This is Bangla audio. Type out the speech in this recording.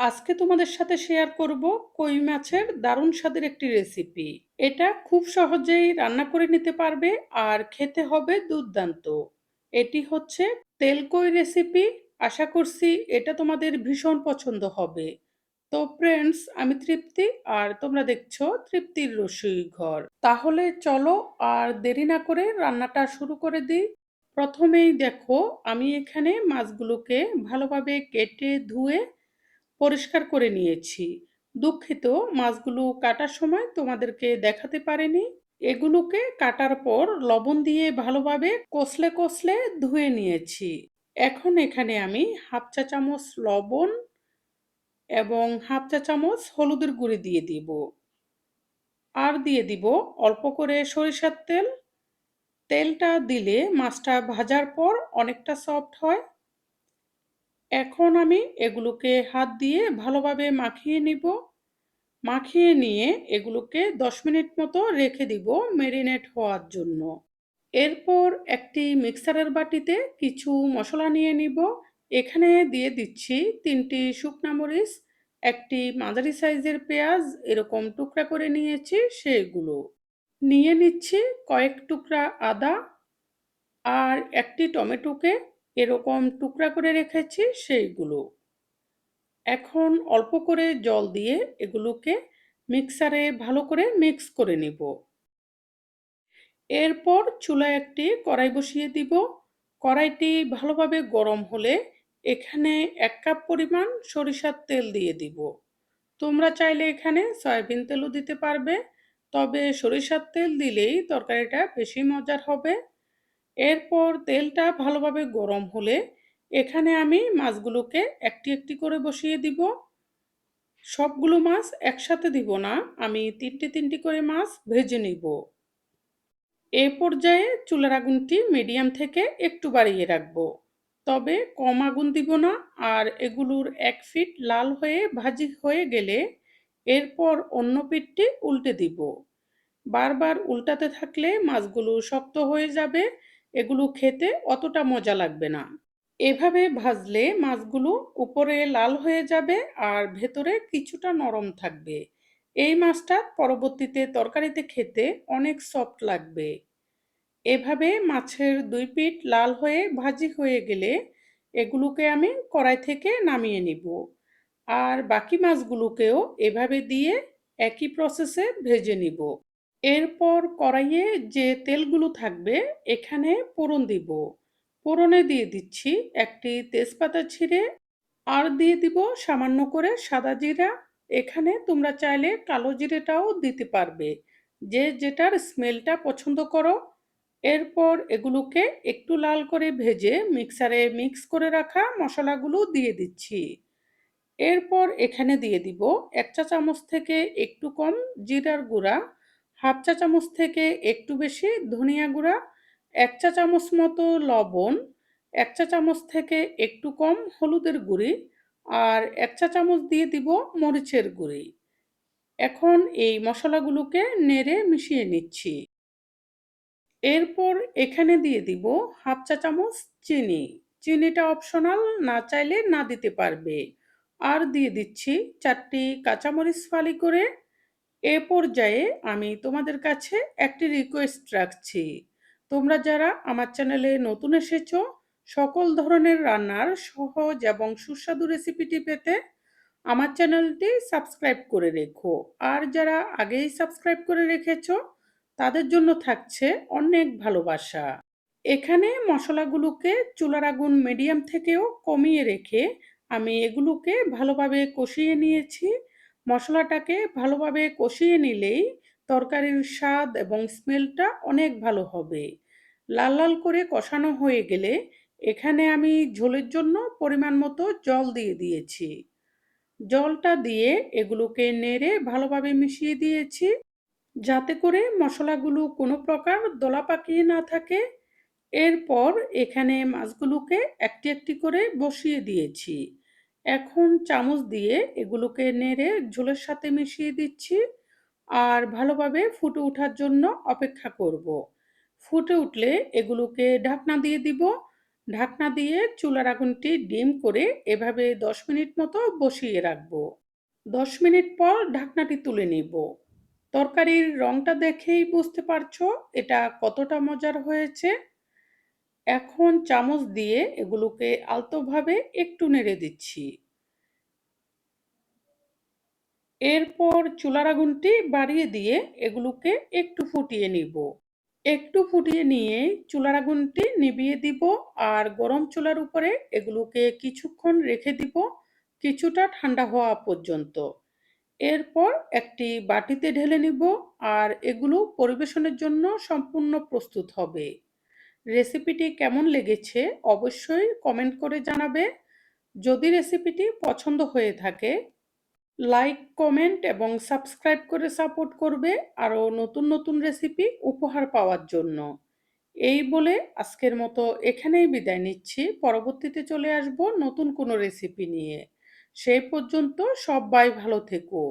আজকে তোমাদের সাথে শেয়ার করব কই মাছের দারুণ স্বাদের একটি রেসিপি। এটা খুব সহজেই রান্না করে নিতে পারবে আর খেতে হবে দুর্দান্ত। এটি হচ্ছে তেল কই রেসিপি। আশা করছি এটা তোমাদের ভীষণ পছন্দ হবে। তো ফ্রেন্ডস, আমি তৃপ্তি আর তোমরা দেখছো তৃপ্তির রসুই ঘর। তাহলে চলো আর দেরি না করে রান্নাটা শুরু করে দিই। প্রথমেই দেখো, আমি এখানে মাছগুলোকে ভালোভাবে কেটে ধুয়ে পরিষ্কার করে নিয়েছি। দুঃখিত, মাছগুলো কাটার সময় তোমাদেরকে দেখাতে পারিনি। এগুলোকে কাটার পর লবণ দিয়ে ভালোভাবে কষলে কষলে ধুয়ে নিয়েছি। এখন এখানে আমি হাফ চা চামচ লবণ এবং হাফ চা চামচ হলুদের গুঁড়ি দিয়ে দিব। আর দিয়ে দিব অল্প করে সরিষার তেল। তেলটা দিলে মাছটা ভাজার পর অনেকটা সফট হয়। এখন আমি এগুলোকে হাত দিয়ে ভালোভাবে মাখিয়ে নিব। মাখিয়ে নিয়ে এগুলোকে 10 মিনিট মতো রেখে দিব মেরিনেট হওয়ার জন্য। এরপর একটি মিক্সারের বাটিতে কিছু মশলা নিয়ে নিব। এখানে দিয়ে দিচ্ছি 3টি শুকনা মরিচ, একটি মাঝারি সাইজের পেঁয়াজ এরকম টুকরা করে নিয়েছি সেগুলো। নিয়ে নিচ্ছি কয়েক টুকরা আদা আর একটি টমেটোকে এরকম টুকরা করে রেখেছি সেইগুলো। এখন অল্প করে জল দিয়ে এগুলোকে মিক্সারে ভালো করে মিক্স করে নিব। এরপর চুলায় একটি কড়াই বসিয়ে দিব। কড়াইটি ভালোভাবে গরম হলে এখানে 1 কাপ পরিমাণ সরিষার তেল দিয়ে দিব। তোমরা চাইলে এখানে সয়াবিন তেলও দিতে পারবে, তবে সরিষার তেল দিলেই তরকারিটা বেশি মজার হবে। এরপর তেলটা ভালোভাবে গরম হলে এখানে আমি মাছগুলোকে একটি একটি করে বসিয়ে দিব। সবগুলো মাছ একসাথে দিব না, আমি 3টি করে মাছ ভেজে নিব। এ পর্যায়ে চুলার আগুনটি মিডিয়াম থেকে একটু বাড়িয়ে রাখবো, তবে কম আগুন দিব না। আর এগুলোর এক পিঠ লাল হয়ে ভাজি হয়ে গেলে এরপর অন্য পিঠটি উল্টে দিব। বারবার উল্টাতে থাকলে মাছগুলো শক্ত হয়ে যাবে, এগুলো খেতে অতটা মজা লাগবে না। এভাবে ভাজলে মাছগুলো উপরে লাল হয়ে যাবে আর ভেতরে কিছুটা নরম থাকবে। এই মাছটা পরবর্তীতে তরকারিতে খেতে অনেক সফট লাগবে। এভাবে মাছের 2 পিঠ লাল হয়ে ভাজি হয়ে গেলে এগুলোকে আমি কড়াই থেকে নামিয়ে নিব। আর বাকি মাছগুলোকেও এভাবে দিয়ে একই প্রসেসে ভেজে নিব। এরপর কড়াইয়ে যে তেলগুলো থাকবে এখানে ফোড়ন দিব। ফোড়নে দিয়ে দিচ্ছি একটি তেজপাতা ছিঁড়ে, আর দিয়ে দিব সামান্য করে সাদা জিরা। এখানে তোমরা চাইলে কালো জিরেটাও দিতে পারবে, যে যেটার স্মেলটা পছন্দ করো। এরপর এগুলোকে একটু লাল করে ভেজে মিক্সারে মিক্স করে রাখা মশলাগুলো দিয়ে দিচ্ছি। এরপর এখানে দিয়ে দিব 1 চা চামচ থেকে একটু কম জিরার গুঁড়া, হাফ চা চামচ থেকে একটু বেশি ধনিয়া গুঁড়া, 1 চা চামচ মতো লবণ, 1 চা চামচ থেকে একটু কম হলুদের গুঁড়ি, আর 1 চা চামচ দিয়ে দিব মরিচের গুঁড়ি। এখন এই মশলাগুলোকে নেড়ে মিশিয়ে নিচ্ছি। এরপর এখানে দিয়ে দিব হাফ চা চামচ চিনি। চিনিটা অপশনাল, না চাইলে না দিতে পারবে। আর দিয়ে দিচ্ছি 4টি কাঁচামরিচ ফালি করে। এ পর্যায়ে আমি তোমাদের কাছে একটি রিকোয়েস্ট রাখছি। তোমরা যারা আমার চ্যানেলে নতুন এসেছো, সকল ধরনের রান্নার সহজ এবং সুস্বাদু রেসিপিটি পেতে আমার চ্যানেলটি সাবস্ক্রাইব করে রেখো। আর যারা আগেই সাবস্ক্রাইব করে রেখেছো তাদের জন্য থাকছে অনেক ভালোবাসা। এখানে মশলাগুলোকে চুলার আগুন মিডিয়াম থেকেও কমিয়ে রেখে আমি এগুলোকে ভালোভাবে কষিয়ে নিয়েছি। মশলাটাকে ভালোভাবে কষিয়ে নিলেই তরকারির স্বাদ এবং স্মেলটা অনেক ভালো হবে। লাল লাল করে কষানো হয়ে গেলে এখানে আমি ঝোলের জন্য পরিমাণ মতো জল দিয়ে দিয়েছি। জলটা দিয়ে এগুলোকে নেড়ে ভালোভাবে মিশিয়ে দিয়েছি, যাতে করে মশলাগুলো কোনো প্রকার দলা পাকিয়ে না থাকে। এরপর এখানে মাছগুলোকে একটি একটি করে বসিয়ে দিয়েছি। এখন চামচ দিয়ে এগুলোকে নেড়ে ঝোলের সাথে মিশিয়ে দিচ্ছি আর ভালোভাবে ফুটে ওঠার জন্য অপেক্ষা করব। ফুটে উঠলে এগুলোকে ঢাকনা দিয়ে দিব। ঢাকনা দিয়ে চুলার আগুনটি ডিম করে এভাবে 10 মিনিট মতো বসিয়ে রাখবো। 10 মিনিট পর ঢাকনাটি তুলে নিব। তরকারির রংটা দেখেই বুঝতে পারছো এটা কতটা মজার হয়েছে। এখন চামচ দিয়ে এগুলোকে আলতোভাবে একটু নেড়ে দিচ্ছি। এরপর চুলার আগুনটি বাড়িয়ে দিয়ে এগুলোকে একটু ফুটিয়ে নিব। একটু ফুটিয়ে নিয়ে চুলার আগুনটি নিভিয়ে দিব আর গরম চুলার উপরে এগুলোকে কিছুক্ষণ রেখে দিব, কিছুটা ঠান্ডা হওয়া পর্যন্ত। এরপর একটি বাটিতে ঢেলে নিব আর এগুলো পরিবেশনের জন্য সম্পূর্ণ প্রস্তুত হবে। রেসিপিটি কেমন লেগেছে অবশ্যই কমেন্ট করে জানাবে। যদি রেসিপিটি পছন্দ হয়ে থাকে লাইক, কমেন্ট এবং সাবস্ক্রাইব করে সাপোর্ট করবে আরও নতুন নতুন রেসিপি উপহার পাওয়ার জন্য। এই বলে আজকের মতো এখানেই বিদায় নিচ্ছি। পরবর্তীতে চলে আসব নতুন কোনো রেসিপি নিয়ে। সেই পর্যন্ত সবাই ভালো থেকো।